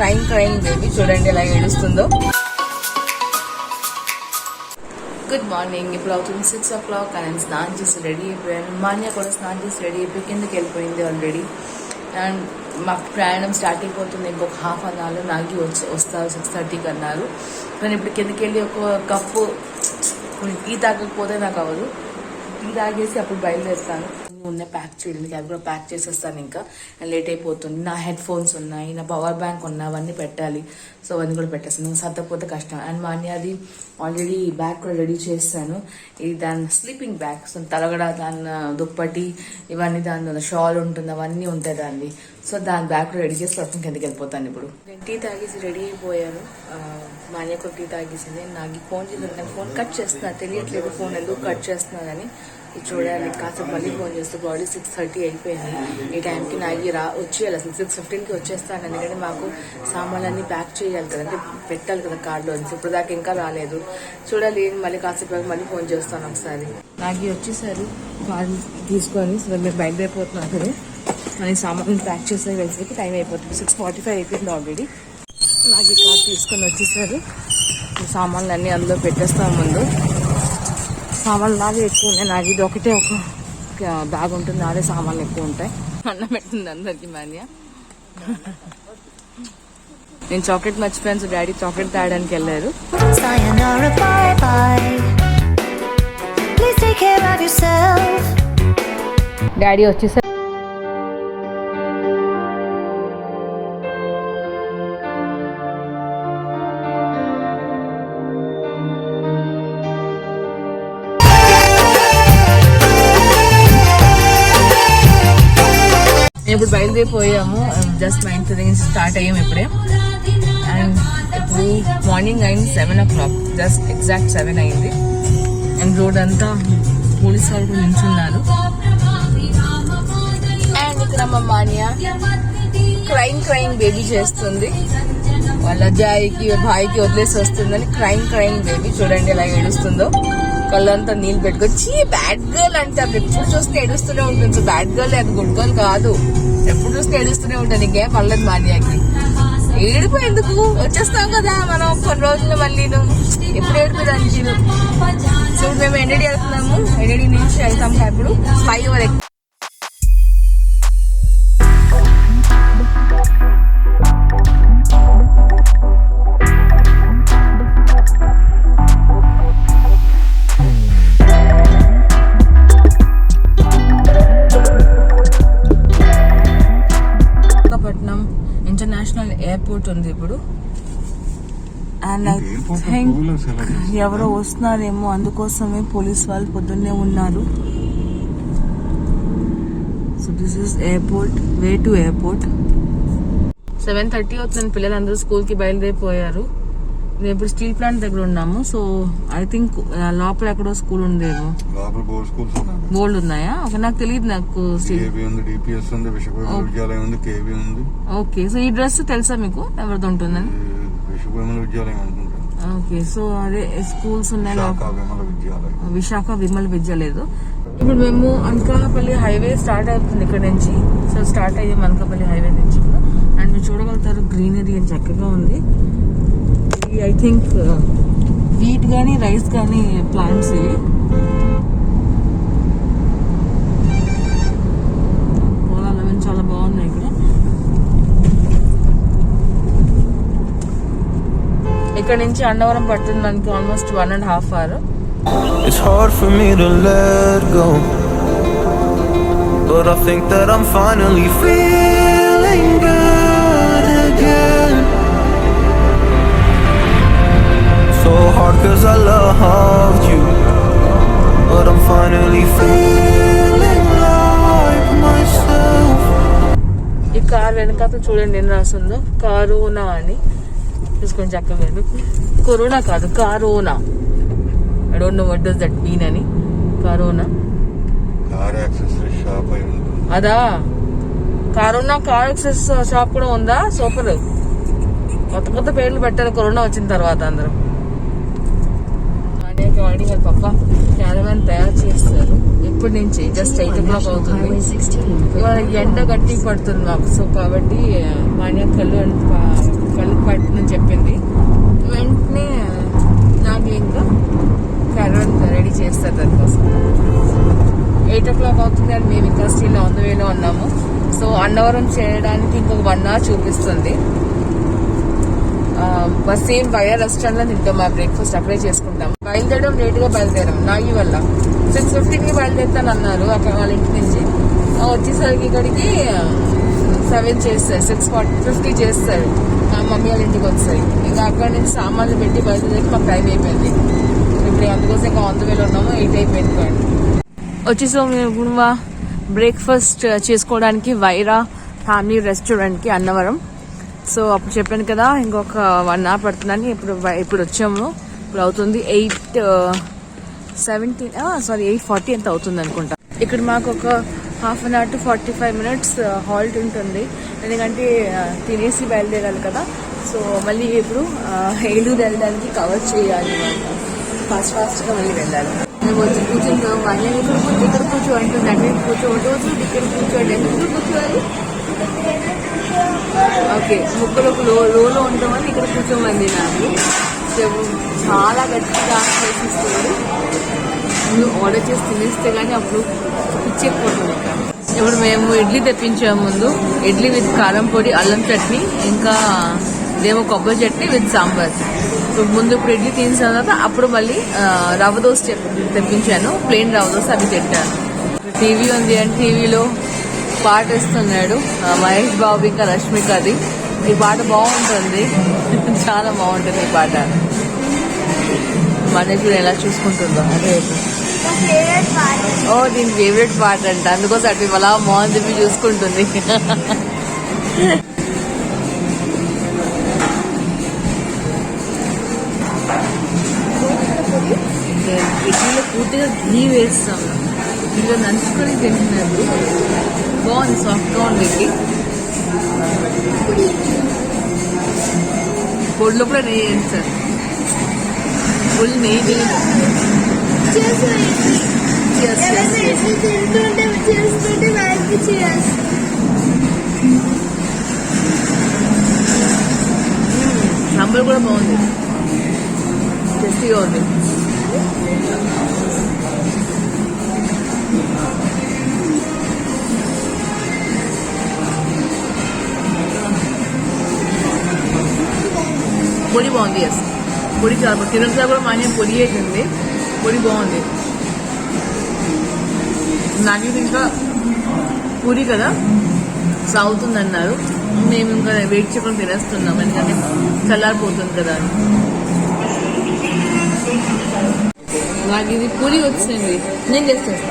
Crime baby చూడండి ఎలా ఏడుస్తుందో. Good morning. ఇప్పుడు అవుతుంది 6 o'clock and స్నానం చేసి రెడీ అయిపోయాను. మాన్య కూడా స్నానం చేసి రెడీ అయిపోయి కిందకి వెళ్ళిపోయింది ఆల్రెడీ. అండ్ మాకు ప్రయాణం స్టార్ట్ అయిపోతుంది. ఇంకొక హాఫ్ అన్ అవర్ నాగి వస్తారు 6:30కి అన్నారు. నేను ఇప్పుడు కిందకి వెళ్ళి ఒక కప్పు టీ తాగకపోతే నాకు అవ్వదు. టీ తాగేసి అప్పుడు బయలుదేరుతాను. ఉన్న ప్యాక్ చేయండి, క్యాబ్ కూడా ప్యాక్ చేసేస్తాను. ఇంకా లేట్ అయిపోతుంది. నా హెడ్ ఫోన్స్ ఉన్నాయి, నా పవర్ బ్యాంక్ ఉన్నాయి, అవన్నీ పెట్టాలి. సో అవన్నీ కూడా పెట్టేస్తాను. సర్దకపోతే కష్టం. అండ్ మాన్యాది ఆల్రెడీ బ్యాగ్ కూడా రెడీ చేస్తాను. ఇది దాని స్లీపింగ్ బ్యాగ్. సో తలగడ, దాని దుప్పటి, ఇవన్నీ దాని షాల్ ఉంటుంది, అవన్నీ ఉంటాయి దాన్ని. సో దాని బ్యాగ్ కూడా రెడీ చేసి పట్టుకుని కిందకి వెళ్ళిపోతాను. ఇప్పుడు నేను టీ తాగేసి రెడీ అయిపోయాను. మాన్యకు టీ తాగేసింది. నాకు ఫోన్ చేసి ఫోన్ కట్ చేస్తున్నా, తెలియట్లేదు ఫోన్ ఎందుకు కట్ చేస్తున్నానని. ఇది చూడాలి. కాసేపు మళ్ళీ ఫోన్ చేస్తే బాడీ 6:30 అయిపోయింది. ఈ టైంకి నాగి వచ్చేయాలి. అసలు 6:15కి వచ్చేస్తాను. ఎందుకంటే మాకు సామాన్లన్నీ ప్యాక్ చేయాలి కదా, అంటే పెట్టాలి కదా కార్లో. ఇప్పుడు దాకా ఇంకా రాలేదు. చూడాలి. మళ్ళీ కాసేపు మళ్ళీ ఫోన్ చేస్తాను ఒకసారి. నాగి వచ్చేసారు కార్ తీసుకొని. సో మేము బయలుదేరిపోతున్నాం అసలు. మన సామాన్లు ప్యాక్ చేసే వెళ్ళేసరికి టైం అయిపోతుంది. 6:45 అయిపోయింది ఆల్రెడీ. నాగి కార్ తీసుకొని వచ్చేసారు. సామాన్లు అన్నీ అందులో పెట్టేస్తాం. ముందు సామాన్లు నాగే ఎక్కువ ఉన్నాయి. నాకు ఇది ఒకటే ఒక బ్యాగ్ ఉంటుంది, నాదే సామాన్లు ఎక్కువ ఉంటాయి. అన్నం పెట్టింది అందరికి మాన్య. నేను చాక్లెట్ మర్చిపోయాను. సో డాడీ చాక్లెట్ తాగడానికి వెళ్ళారు. డాడీ వచ్చేసారు. ఇప్పుడు బయలుదేరిపోయాము. జస్ట్ 9:30 నుంచి స్టార్ట్ అయ్యాము ఇప్పుడే. అండ్ ఇప్పుడు మార్నింగ్ అయింది 7 o'clock, జస్ట్ ఎగ్జాక్ట్ 7 అయింది. అండ్ రోడ్ అంతా పోలీస్ వాళ్ళు నిల్చున్నారు. అండ్ ఇక్కడ మా మాన్య క్రైమ్ బేబీ చేస్తుంది. వాళ్ళ జాయికి భాయికి వదిలేసి వస్తుందని క్రైమ్ బేబీ చూడండి ఎలా ఏడుస్తుందో. కళ్ళంతా నీళ్ళు పెట్టుకొచ్చి బ్యాడ్ గర్ల్ అంటారు. ఎప్పుడు చూస్తే ఏడుస్తూనే ఉంటుంది. సో బ్యాడ్ గర్ల్ అది గుడ్ గర్ల్ కాదు. ఎప్పుడు చూస్తే ఏడుస్తూనే ఉంటుంది. ఇంకేం పర్లేదు మాన్యాకి. ఏడుపు ఎందుకు, వచ్చేస్తాం కదా మనం కొన్ని రోజులు. మళ్ళీ ఎప్పుడు ఏడుపు దానికి. సో మేము ఎన్డీ వెళ్తున్నాము. ఎన్డీ నుంచి వెళ్తాం ఇప్పుడు ఫ్లైఓవర్. ఇంటర్నేషనల్ ఎయిర్పోర్ట్ ఉంది ఇప్పుడు. అండ్ ఐ థింక్ ఎవరో వస్తున్నారేమో, అందుకోసమే పోలీస్ వాళ్ళు పొద్దున్నే ఉన్నారు. So this is airport, way to airport. 7:30 అవుతుంది. పిల్లలందరూ స్కూల్ కి బయలుదేరిపోయారు. మేము ఇప్పుడు స్టీల్ ప్లాంట్ దగ్గర ఉన్నాము. సో ఐ థింక్ లోపల ఎక్కడో స్కూల్ ఉందేమో. బోల్డ్ ఉన్నాయా? ఓకే, నాకు తెలియదు. నాకు ఓకే. సో ఈ డ్రెస్ తెలుసా మీకు ఎవరిది ఉంటుందని? ఓకే. సో అదే స్కూల్స్ ఉన్నాయి. విశాఖ విమల విద్యాలయం. ఇప్పుడు మేము అనకాపల్లి హైవే స్టార్ట్ అవుతుంది ఇక్కడ నుంచి. సో స్టార్ట్ అయ్యాము అనకాపల్లి హైవే నుంచి. అండ్ మీరు చూడగలుగుతారు గ్రీనరీ అని చక్కగా ఉంది. ఐ థింక్ వీట్ కానీ రైస్ కానీ ప్లాంట్స్ ఇవి. పొలాలు చాలా బాగున్నాయి ఇక్కడ. ఇక్కడ నుంచి అన్నవరం పడుతుంది మనకి almost 1.5 hours. It's hard for me to let go, but I think that I'm finally feeling good again. So hard cause I loved you, but I'm finally feeling like myself. ఈ కార్ వెనకాల చూడండి ఏం రాస్తుందో, corona అని. చూసుకొని చక్కగా. Corona కాదు, corona. I don't know what does that mean అని. Corona అదా? కరోనా కార్ యాక్సెస్ షాప్ కూడా ఉందా? సూపర్. కొత్త పేర్లు పెట్టారు కరోనా వచ్చిన తర్వాత అందరూ. ఆల్రెడీ వాళ్ళ పప్ప క్యారవాన్ తయారు చేస్తారు. ఇప్పటి నుంచి జస్ట్ 8 o'clock అవుతుంది. ఇవాళ ఎండ గట్టి పడుతుంది మాకు. సో కాబట్టి మాన్య కళ్ళకి పడుతుందని చెప్పింది. వెంటనే నాకు ఇంకా కరోన్ రెడీ చేస్తారు దానికోసం. 8 o'clock అవుతుంది అండ్ మేము ఇంకా స్టిల్ ఆన్ ద వేలో ఉన్నాము. సో అన్నవరం చేయడానికి ఇంకొక 1 hour చూపిస్తుంది. బస్ సేమ్ వయా రెస్టారెంట్లో తింటాం. మా బ్రేక్ఫాస్ట్ అప్లై చేసుకుంటాం. బయలుదేరడం లేట్గా బయలుదేరాం నాగి వల్ల. 6:15కి బయలుదేరుతాను అన్నారు అక్కడ వాళ్ళ ఇంటి నుంచి. వచ్చేసరికి ఇక్కడికి 7 చేస్తారు, 6:50 చేస్తారు. మా మమ్మీ వాళ్ళ ఇంటికి వస్తాయి. ఇంకా అక్కడ నుంచి సామాన్లు పెట్టి బయలుదేరికి మాకు టైం అయిపోయింది. ఇప్పుడు అందుకోసం ఇంకా ఆన్ ద వేలో ఉన్నాము. 8 అయిపోయింది. వచ్చేసాం మేము బ్రేక్ఫాస్ట్ చేసుకోవడానికి వైరా ఫ్యామిలీ రెస్టారెంట్కి అన్నవరం. సో అప్పుడు చెప్పాను కదా ఇంకొక 1 hour పడుతుందని. ఇప్పుడు వచ్చాము. ఇప్పుడు అవుతుంది 8:40 ఎంత అవుతుంది అనుకుంటా. ఇక్కడ మాకు ఒక 1/2 hour to 45 minutes హాల్ట్ ఉంటుంది. ఎందుకంటే తినేసి బయలుదేరాలి కదా. సో మళ్ళీ ఇప్పుడు ఏలూరు వెళ్ళడానికి కవర్ చేయాలి. ఫాస్ట్గా మళ్ళీ వెళ్ళాలి. మేము వచ్చి కూర్చుంటాం. మళ్ళీ ఇక్కడ కూర్చో అంటుంది. అంటే కూర్చోవద్దు, ఇక్కడ కూర్చోండి. ఎందుకు కూర్చోవాలి? ఓకే, ముక్కలకు లోలో ఉంటామని ఇక్కడ కూర్చోమంది నాకు. చాలా గట్టిగా ఆలోచిస్తున్నారు. ఆర్డర్ చేసి తినేస్తే కానీ అప్పుడు పిచ్చెక్కిపోతుంది. ఇప్పుడు మేము ఇడ్లీ తెప్పించాము. ముందు ఇడ్లీ విత్ కారం పొడి, అల్లం చట్నీ, ఇంకా ఇదేమో కొబ్బరి చట్నీ విత్ సాంబార్. ముందు ఇప్పుడు ఇడ్లీ తిన్న తర్వాత అప్పుడు మళ్ళీ రవ్వ దోశ తెప్పించాను. ప్లెయిన్ రవ్వ దోశ అవి తింటాను. టీవీ ఉంది అని టీవీలో పాట ఇస్తున్నాడు మహేష్ బాబు ఇంకా రష్మికది. ఈ పాట బాగుంటుంది, చాలా బాగుంటుంది ఈ పాట. మనకి ఎలా చూసుకుంటుందో అదే. ఓ దీని ఫేవరెట్ పాట అంట, అందుకోసం అటు అలా మోహన్ చెప్పి చూసుకుంటుంది. ఇడ్లీలో పూర్తిగా ఘీ వేస్తాం. ఇడ్లీలో నంచుకొని తింటున్నారు. బాగుంది, సాఫ్ట్గా ఉంది ఇడ్లీ. పొడిలో కూడా నెయ్యి వేస్తారు. ఫుల్ నెయ్యి. సాంబార్ కూడా బాగుంది, టేస్టీగా ఉంది. పొడి బాగుంది. ఎస్, పొడి చాలా తిరుగుతా కూడా మానే పొడి వేసింది. పొడి బాగుంది. నాకు ఇంకా పూరి కదా సాగుతుంది అన్నారు. మేము ఇంకా వెయిట్ చేయకుండా తినేస్తున్నాం, ఎందుకంటే చల్లారిపోతుంది కదా అని. నాకు ఇది పూరి వచ్చింది, నేను చేస్తాను.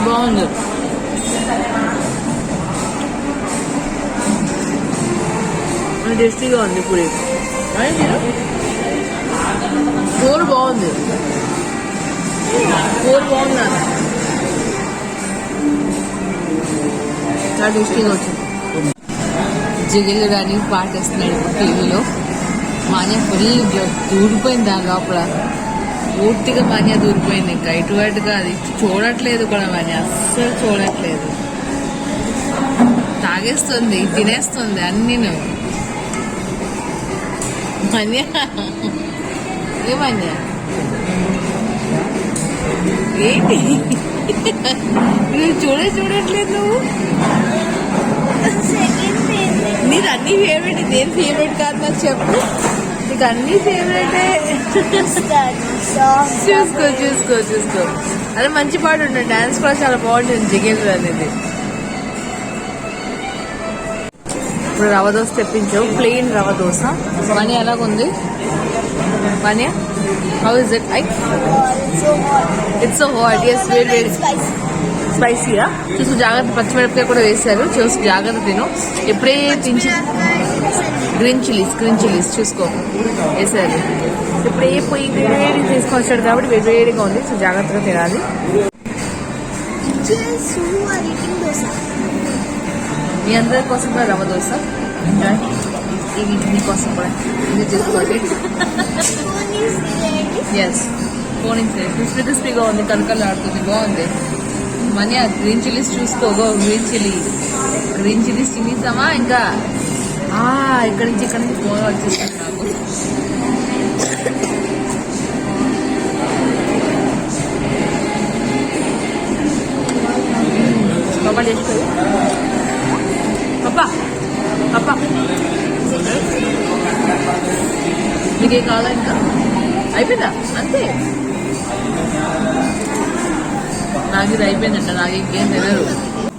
బాగుంది. టేస్టీగా ఉంది పూరి. కూర బాగుంది, కూర బాగుంది. చాలా టేస్టీగా వచ్చింది. జిగిలి రాని పాటేస్తున్నాడు టీవీలో. మాన్య ఫుల్ దూరిపోయింది దాని లోపల. పూర్తిగా మాన్య దూరిపోయింది. ఇంకా ఇటువైటుగా అది చూడట్లేదు కూడా. మాన్య అస్సలు చూడట్లేదు. తాగేస్తుంది, తినేస్తుంది అన్నీ. మాన్య ఏమన్య ఏంటి నువ్వు చూడట్లేదు? నువ్వు నీకు అన్ని ఫేవరెట్. నేను ఫేవరెట్ కాదు నాకు చెప్పు. నీకు అన్ని ఫేవరెటే. చూసుకో. అదే మంచి పాట ఉంటుంది. డాన్స్ కూడా చాలా బాగుంటుంది జిగేంద్ర అనేది. ఇప్పుడు రవ్వ దోశ తెప్పించావు, ప్లెయిన్ రవ్వ దోశ. మనీ ఎలాగుంది Mani? How is it? It's so hot. Yes, వేడి స్పైసీయా? చూసు జాగ్రత్త. పచ్చిమిరపకాయ కూడా వేశారు, చూసి జాగ్రత్త తిను. ఎప్పుడే తించి గ్రీన్ చిల్లీస్ చూసుకో వేసారు. ఇప్పుడే పోయి వేడి తీసుకొచ్చాడు కాబట్టి వేడిగా ఉంది. సో జాగ్రత్తగా తినాలి. మీ అందరి కోసం కూడా రవ్వ దోశ, ఇవి మీకోసం కూడా ఇది చేసుకోండి. ఎస్, క్రిస్పీగా ఉంది, కలకలు ఆడుతుంది, బాగుంది. మనీ గ్రీన్ చిల్లీస్ చూసుకోగో. గ్రీన్ చిల్లీస్ తినేసామా ఇంకా ఇక్కడి నుంచి ఫోన్ వచ్చేస్తుంది నాకు. పాపా చేసుకో పాపా మీకేం కావాలా ఇంకా అయిపోయిందా అంతే. నాకు ఇది అయిపోయిందంట. నాకు ఇంకేం తినరు.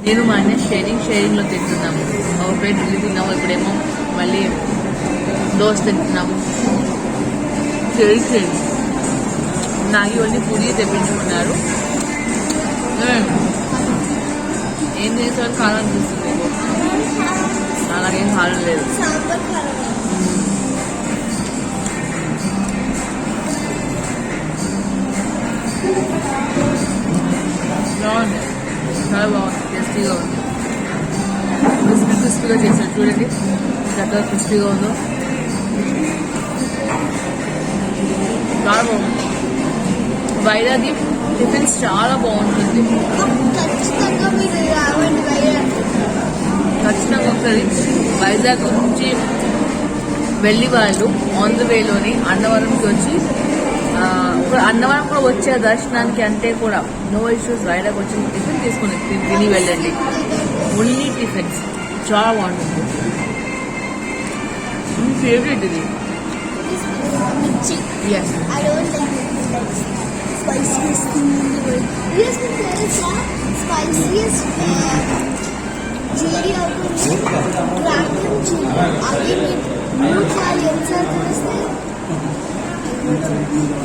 నేను మా అన్న షేరింగ్లో తింటున్నాము. ఒక ప్లేట్ ఇడ్లీ తిన్నాము, ఇప్పుడేమో మళ్ళీ దోశ తింటున్నాము. షేరింగ్ నాకు ఇవన్నీ పూరి తెప్పించుకున్నారు. ఏం చేసేవాళ్ళు కాలం అనిపిస్తుంది. నాకేం కాలం లేదు. బాగుంది, చాలా బాగుంది, టేస్టీగా ఉంది. క్రిస్పీగా చేశారు చూడండి, చక్కగా క్రిస్పీగా ఉందో. చాలా బాగుంది. వైరాగి టిఫిన్స్ చాలా బాగుంటుంది. ఖచ్చితంగా ఒకసారి వైజాగ్ నుంచి వెళ్ళి వాళ్ళు ఆన్ ద వేలోని అన్నవరంకి వచ్చి అన్నవరం కూడా వచ్చే దర్శనానికి అంటే కూడా నో ఇష్యూస్. వైజాగ్ వచ్చి టిఫిన్ తీసుకుని తిని వెళ్ళండి. ఓన్లీ టిఫిన్స్ చాలా బాగుంటుంది. ఫేవరెట్ ఇది.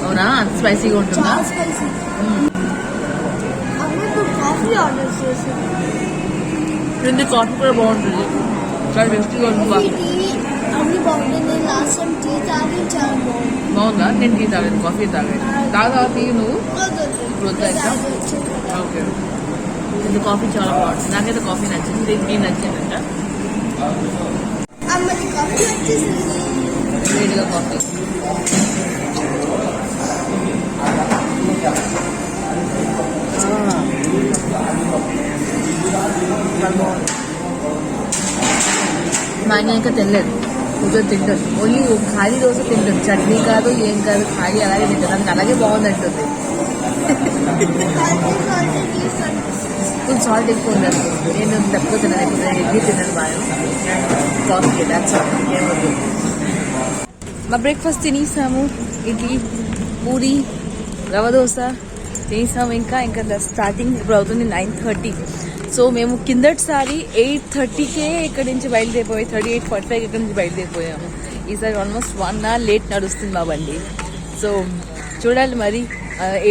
అవునా, అంత స్పైసీగా ఉంటుందా? రెండు కాఫీ కూడా బాగుంటుంది, చాలా టేస్టీగా ఉంటుంది. బాగుందా? నేను టీ తాగాను, కాఫీ తాగాను. తాగా టీ నువ్వు ఇప్పుడు వద్దా? ఓకే, ఇది కాఫీ చాలా బాగుంటుంది. నాకైతే కాఫీ నచ్చింది, టీ నచ్చిందంట. వేడిగా కాఫీ. మా ఆయన ఇంకా తినలేదు, కొంచెం తింటాడు. ఓన్లీ ఖాళీ దోశ తింటాడు, చట్నీ కాదు ఏం కాదు, ఖాళీ అలాగే తింటాడు. నాకు అలాగే బాగుందంటుంది. కొంచెం సాల్ట్ ఎక్కువ ఉండదు. నేను తక్కువ తిన్నాను, నేను ఇడ్లీ తిన్నాను బాగా. కాఫీ దాట్స్ ఏమవుతుంది. మా బ్రేక్ఫాస్ట్ తినేసాము. ఇడ్లీ, పూరి, రవ దోశ తినేసాము. ఇంకా స్టార్టింగ్ ఇప్పుడు అవుతుంది 9:30. సో మేము కిందటిసారి 8:30కే ఇక్కడి నుంచి బయలుదేరిపోయి 8:45 ఇక్కడి నుంచి బయలుదేరిపోయాము. ఈసారి ఆల్మోస్ట్ 1 hour లేట్ నడుస్తుంది మా బండి. సో చూడాలి మరి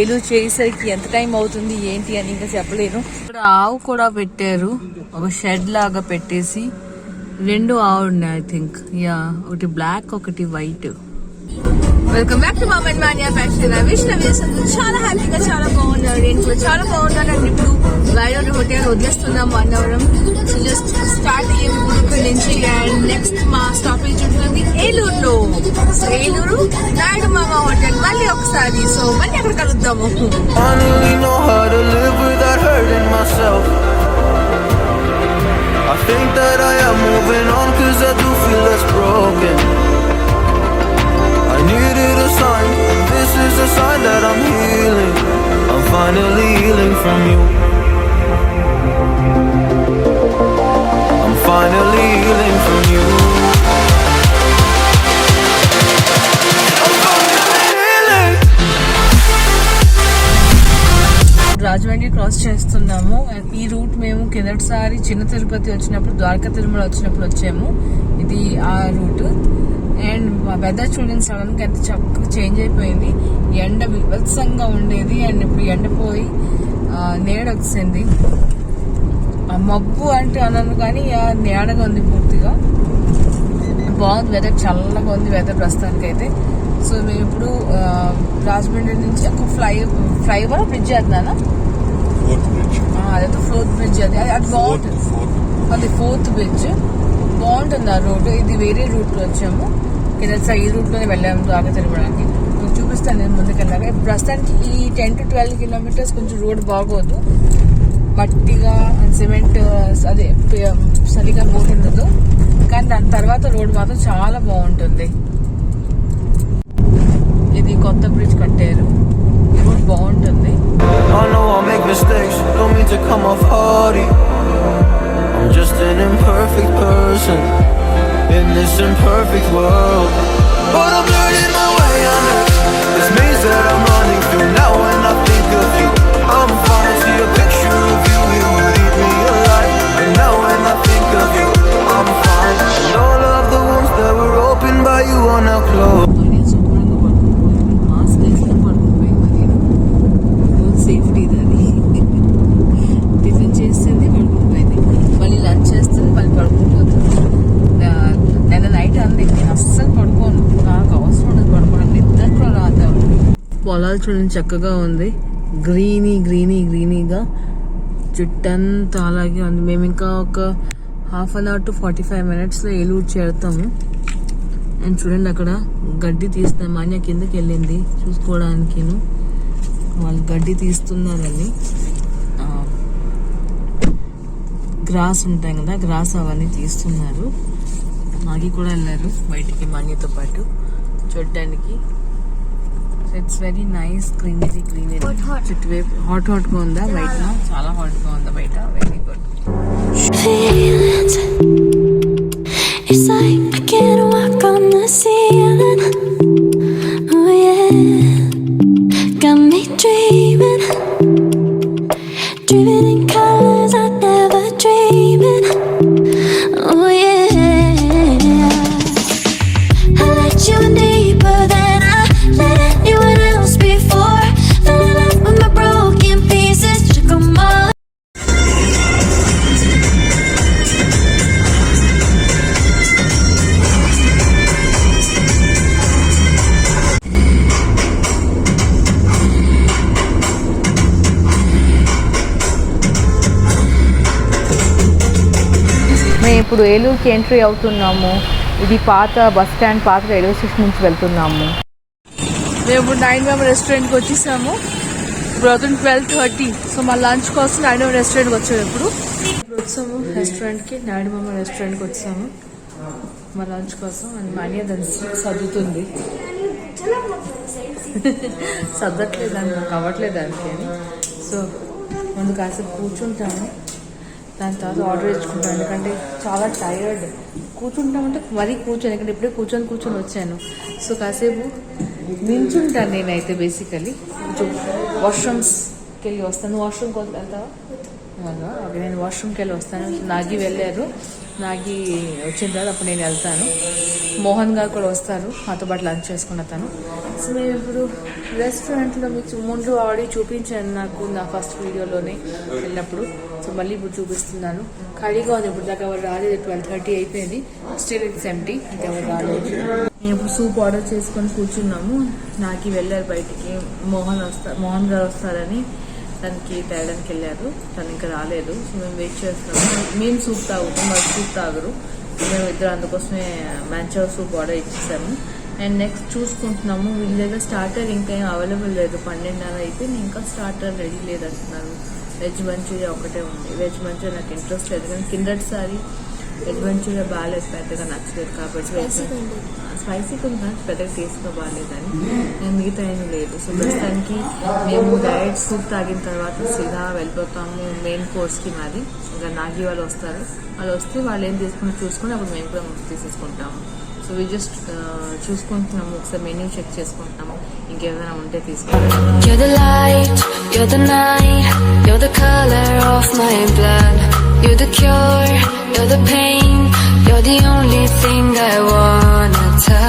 ఏలూరు చేసేసరికి ఎంత టైం అవుతుంది ఏంటి అని ఇంకా చెప్పలేను. ఇక్కడ ఆవు కూడా పెట్టారు, ఒక షెడ్ లాగా పెట్టేసి. 2 ఆవు ఉన్నాయి ఐ థింక్. యా, ఒకటి బ్లాక్ ఒకటి white. Welcome back to మామన్ mania fashion. Vishnu చాలా హ్యాపీగా చాలా బాగున్నారు. నేను కూడా చాలా బాగున్నాను. అండ్ ఇప్పుడు వైడోర్ హోటల్ వదిలేస్తున్నాం అన్నవరం. సో జస్ట్ స్టార్ట్ అయ్యే ఇక్కడ నుంచి. అండ్ నెక్స్ట్ మా స్టాపేజ్ ఉంటుంది ఏలూరులో. సో ఏలూరు నాయుడు మామ హోటల్ మళ్ళీ ఒకసారి. సో మళ్ళీ అక్కడ కలుద్దాము. I think that I am moving on, 'cause I do feel less broken. I needed a sign, this is a sign that I'm healing. I'm finally healing from you. I'm finally healing from you. Rajahmundry cross చేస్తున్నాము. ఈ route మేము కిందటిసారి చిన్న తిరుపతి వచ్చినప్పుడు, ద్వారకా తిరుమల వచ్చినప్పుడు వచ్చాము. ఇది ఆ route. And మా పెద్ద చూడండి సడన్ గా ఎంత చక్కగా చేంజ్ అయిపోయింది. ఎండ వివత్సంగా ఉండేది అండ్ ఇప్పుడు ఎండపోయి నీడ వచ్చింది. మబ్బు అంటే అన్నాను కానీ నీడగా ఉంది పూర్తిగా. బాగుంది వెదర్, చల్లగా ఉంది వెదర్ ప్రస్తుతానికి అయితే. సో మేము ఇప్పుడు రాజమండ్రి నుంచి ఒక ఫ్లైఓవర్ బ్రిడ్జ్ చేద్దానా, అదైతే 4th బ్రిడ్జ్. అది బాగుంటుంది. అది 4th బ్రిడ్జ్ బాగుంటుంది ఆ రోడ్డు. ఇది వేరే రూట్ లో వచ్చాము. కింద ఈ రూట్ లోనే వెళ్ళాము ద్వారకా తిరుమలకి. మీకు చూపిస్తాను నేను ముందుకెళ్ళాక. ప్రస్తుతానికి ఈ 10 to 12 kilometers కొంచెం రోడ్ బాగోదు. మట్టిగా సిమెంట్ అదే సరిగా రోడ్ ఉండదు, కానీ దాని తర్వాత రోడ్ మాత్రం చాలా బాగుంటుంది. ఇది కొత్త బ్రిడ్జ్ కట్టారు, ఈ రోడ్ బాగుంటుంది. I know I'll make mistakes, don't mean to come off haughty. I'm just an imperfect person in this imperfect world, but I'm learning my way under this maze that I'm running through. Now when I think of you, I'm fine. See a picture of you, it will leave me alive. And now when I think of you, I'm fine. And all of the wounds that were opened by you are now closed. శుభ్రంగా పడుకుపోయింది, mask వేసుకొని పడుకుపోయింది. Safety దాన్ని tiffin చేస్తుంది, పడుకుపోయింది, మళ్ళీ lunch చేస్తుంది, మళ్ళీ పడుకుపోతుంది. నిన్న night అంది నేను అస్సలు పడుకోను, నాకు అవసరం ఉండదు పడుకోవడం, నిద్ర కూడా రాదా. పొలాలు చూడండి చక్కగా ఉంది, గ్రీనీగా చుట్టంతా అలాగే ఉంది. మేము ఇంకా ఒక ½ an hour to 45 minutes Eluru చేరుతాము. అండ్ చూడండి అక్కడ గడ్డి తీస్తున్నాం, మాన్య కిందకి వెళ్ళింది చూసుకోవడానికి, వాళ్ళు గడ్డి తీస్తున్నారని. గ్రాస్ ఉంటాయి కదా, గ్రాస్ అవన్నీ తీస్తున్నారు. మాగి కూడా వెళ్ళారు బయటికి మాన్యతో పాటు చూడడానికి. ఇట్స్ వెరీ నైస్, గ్రీనరీ చుట్టువైపు. హాట్గా ఉందా బయట, చాలా హాట్గా ఉందా బయట, very good. Feelings, it's like I can't walk on the ceiling. Oh yeah, got me dreaming in colors I never dreamed. Oh yeah, I let you in deeper than I let anyone else before. Fell in love with my broken pieces, took 'em all. మేము ఇప్పుడు ఏలూరుకి entry అవుతున్నాము. ఇది పాత bus stand, పాత railway station నుంచి వెళ్తున్నాము. మేము ఇప్పుడు 9mm రెస్టారెంట్కి వచ్చేసాము. ఇప్పుడు అవుతుంది 12:30. సో మా లంచ్ కోసం 9mm రెస్టారెంట్కి వచ్చాము. ఇప్పుడు వచ్చాము రెస్టారెంట్కి, 9mm రెస్టారెంట్కి వచ్చాము మా లంచ్ కోసం. అండ్ మనీ దాన్ని సర్దుతుంది, సర్దట్లేదు అని నాకు అవ్వట్లేదు దానికి అని. సో ముందు కాసేపు కూర్చుంటాము, దాని తర్వాత ఆర్డర్ ఇచ్చుకుంటాను, ఎందుకంటే చాలా టైర్డ్. కూర్చుంటామంటే మరీ కూర్చొని, ఎందుకంటే ఇప్పుడే కూర్చొని వచ్చాను. సో కాసేపు నించుంటాను నేనైతే బేసికలీ. కొంచెం వాష్రూమ్స్కి వెళ్ళి వస్తాను. వాష్రూమ్కి వెళ్తావా? ఓకే, నేను వాష్రూమ్కి వెళ్ళి వస్తాను. నాగి వెళ్ళారు, నాగి వచ్చిన తర్వాత అప్పుడు నేను వెళ్తాను. మోహన్ గారు కూడా వస్తారు, మాతో పాటు లంచ్ చేసుకున్న తను. సో మేము ఇప్పుడు రెస్టారెంట్లో మీకు ముందు ఆల్రెడీ చూపించాను నాకు నా ఫస్ట్ వీడియోలోనే వెళ్ళినప్పుడు. సో మళ్ళీ ఇప్పుడు చూపిస్తున్నాను. ఖాళీగా ఉంది, ఇప్పుడు దాకా ఎవరు రాలేదు. 12:30 అయిపోయింది, స్టిల్ ఇట్స్ ఎంప్టీ, ఇంకెవరు రాలేదు. మేము ఇప్పుడు సూప్ ఆర్డర్ చేసుకొని కూర్చున్నాము. నాకి వెళ్ళారు బయటికి, మోహన్ గారు వస్తారని తనకి తేయడానికి వెళ్ళారు, తను ఇంకా రాలేదు. సో మేము వెయిట్ చేస్తున్నాము. మేము సూప్ తాగుతాం, వాళ్ళు సూప్ తాగరు. మేము ఇద్దరు అందుకోసమే మ్యాంచో సూప్ ఆర్డర్ ఇచ్చేసాము. అండ్ నెక్స్ట్ చూసుకుంటున్నాము, వీళ్ళ దగ్గర స్టార్టర్ ఇంకా ఏం అవైలబుల్ లేదు. 12:30 అయిపోయింది, ఇంకా స్టార్టర్ రెడీ లేదంటున్నారు. వెజ్ మంచూరియా ఒకటే ఉంది. వెజ్ మంచూరియా నాకు ఇంట్రెస్ట్ లేదు, కానీ కిందటిసారి వెజ్ మంచూరియా బాగాలేదు, పెద్దగా నచ్చలేదు. కాబట్టి స్పైసీగా ఉంది, పెద్దగా టేస్ట్గా బాగాలేదని నేను మిగతా ఏమీ లేదు. సో ప్రస్తుతానికి మేము డైరెక్ట్ సూప్ తాగిన తర్వాత సీదా వెళ్ళిపోతాము మెయిన్ కోర్స్కి. మాది ఇంకా నాగి వాళ్ళు వస్తారు, వాళ్ళు వస్తే వాళ్ళు ఏం చూసుకుని అప్పుడు మేము కూడా తీసేసుకుంటాము. సో వి జస్ట్ చూసుకుంటున్నాము, ఒకసారి మెన్యూ చెక్ చేసుకుంటున్నాము, ఇంకేమైనా ఉంటే తీసుకుంటాము. You're the light, you're the night, you're the color of my blood. You're the cure, you're the pain, you're the only thing I wanna touch.